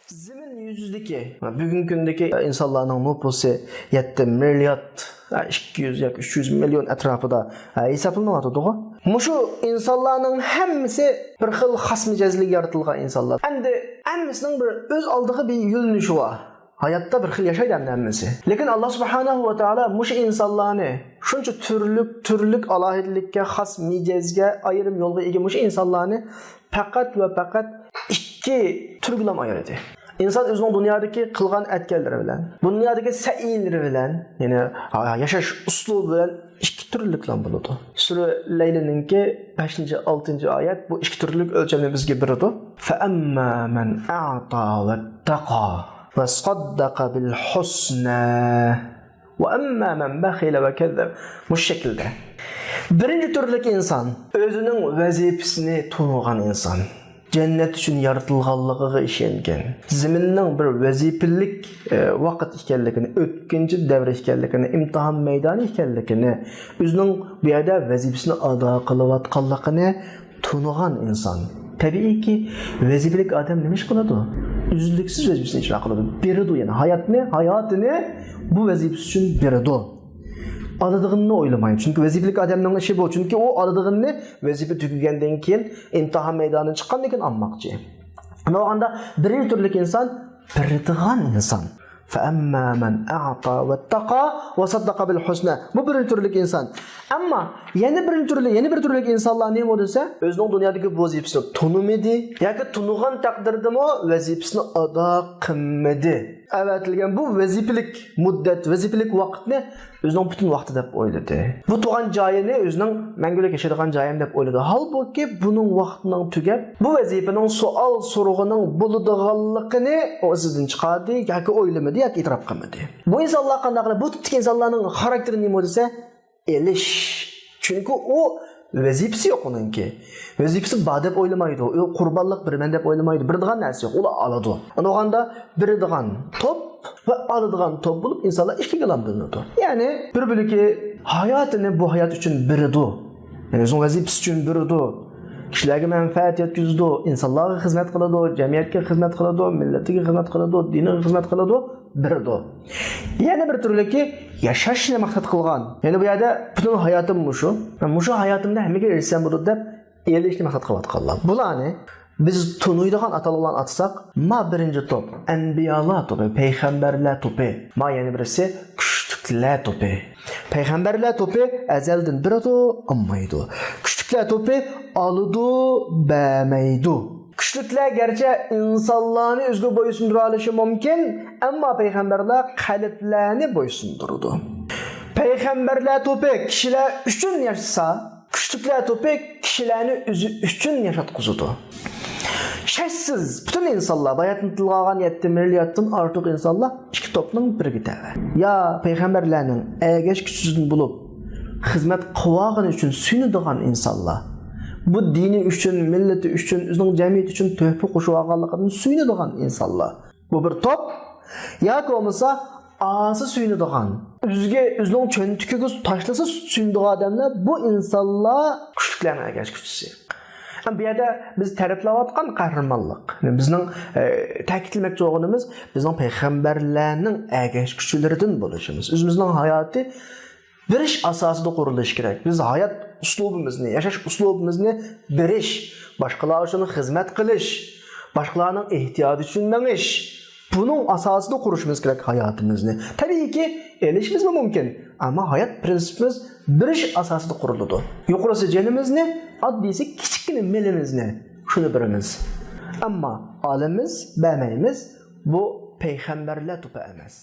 Zimin yüzündeki, bugün gündeki insanların nüfusu 7 milyard, 200 yoki 300 milyon etrafında hesaplanmadı doğru. Muşu insanların hemmisi bir xil xas mijazli yaratılgan insanlar. Endi hemmisinin bir öz aldığı bir yönünüşü var. Hayatta bir xil yaşaydı hemmisi. Lekin Allah subhanahu ve taala muş insanlarını şunca türlük alahidilikka, xas mijazga ayırım yolga ega muş insanlarını fakat ve fakat iki türgülem ayırdı. İnsan özünün dünyadaki kılgan etkenleri bilen, dünyadaki seyirleri bilen, yani yaşaş uslubu bilen iki türlülükle buludu. Sure Leyli'ninki 5-6 ayet bu iki türlülük ölçemini bizge biridu. فَأَمَّا مَنْ أَعْطَى وَاتَّقَى وَصَدَّقَ بِالْحُسْنَى وَأَمَّا مَنْ بَخِلَ وَكَذَّبَ. Bu şekilde. Birinci türlük insan, özünün vazifesini tanıgan insan. Cennet için yaratılganlığı işengen. Ziminning bir vazifelik vaqt ekanligini, o'tkinchi davr ekanligini, imtihon maydoni ekanligini, o'zining bu yerda vazifasini ado qilayotganligini tunigan inson. Tabiiyki vazifelik odam nima ish qiladi? Uzluksiz vazifasini ijro qiladi. Beradi, yani hayotini bu vazifasi uchun beradi. Aradığını oylamayın. Çünkü vazifelik adamның işi bu. Çünkü o aradığını vazife tükegenden keyin imtihan meydanına çıqqandan keyin almoqchi. Ana onda birinci türlük insan beradigan insan. فَأَمَّا مَنْ أَعْطَى وَاتَّقَى وَصَدَّقَ بِالْحُسْنَى. Bu birinci türlük insan. Ama yeni bir türlük insanlar ne olursa özünün dünyadaki vazifesini tanımadı. Yani tanıgan takdirde mi vazifesini ada qilmadi. Evet, bu vazifelik muddet, vazifelik vaqtni özünün bütün vaqti deb o'yladi. Bu tuğan joyini özünün manguluk yashaydigan joyim deb o'yladi. Halbuki buning vaqtining tugab, bu vazifaning savol so'rog'ining bo'ladiganligini o'zidan chiqardi yoki o'ylamadi yoki e'tirof qilmadi. Bu insonlar qanday, bu tipdagi insonlarning xarakteri nima desa, elish. Çünkü o vazifasi yo'q uningki. Vazifasi bor deb o'ylamaydi. U qurbonlik beraman deb o'ylamaydi. Biradigan narsa yo'q, ular oladi. Ana o'ganda beradigan top ve aladigan top bo'lib insonlar ikkiga bo'linadi. Ya'ni bir biliki hayotini bu hayot uchun beradi. Yani o'zining vazifasi uchun beradi. Kishilarga manfaat yetkazadi, insonlarga xizmat qiladi, jamiyatga xizmat qiladi, millatiga xizmat qiladi, diniga xizmat qiladi, beradi. Yana bir turliki yashashni maqsad qilgan. Yani bu yerda butun hayotim mushu hayotimda hammaga erishsam bo'ladi deb elishni maqsad qilayotganlar. Bularni biz tunuydigan atalg'an atsak, ma birinci top anbiyalar to'pi, payg'ambarlar to'pi. Ma yana birisi kuchliklar to'pi. Payg'ambarlar to'pi azaldan biradi, olmaydi. Kuchliklar to'pi oladi, bermaydi. Kuchliklar garchi insonlarni o'ziga bo'ysundira olishi mumkin, ammo payg'ambarlar qalblarni bo'ysundiradi. Payg'ambarlar to'pi kishilar uchun yashasa, kuchliklar to'pi kishilarni o'zi uchun yashatqizadi. Şəksiz bütün insanlar, bayatını tilgağan 7 milyarddan artıq insanlar iki topның biriga təvə. Ya peyğəmbərlərin əgəş küçüsünü bulub xizmət qılğan üçün sünüdüğən insanlar, bu dini üçün, milleti üçün, özünün cəmiyyəti üçün töhfə qoşuğanlığını sünüdüğən insanlar. Bu bir top, ya ki olmasa ağası sünüdüğən, özünün çöntükügü taşlası sünüdüğən adamlar, bu insanlar küçüklərin əgəş küçüsü. Bu yerda biz tərifləyotgan qəhrəmanlıq. Bizning ta'kidlamoqchi bo'lganimiz bizning payg'ambarlarning əgəş küçülerindən bo'lishimiz. O'zimizning hayoti berish asosida qurilishi kerak. Biz hayot uslubimizni, yashash uslubimizni berish, boshqalar uchun xizmat qilish, boshqalarning ehtiyoji uchun menish. Buning asosida qurishimiz kerak hayotimizni. Tabiiyki, elishimiz mumkin, ammo hayot prinsipimiz berish asosida quriladi. Yuqorisi jonimizni, oddiysi kichkina melimizni shuni birimiz. Ammo olimiz, bermaymiz, bu payg'ambarlar to'pi emas.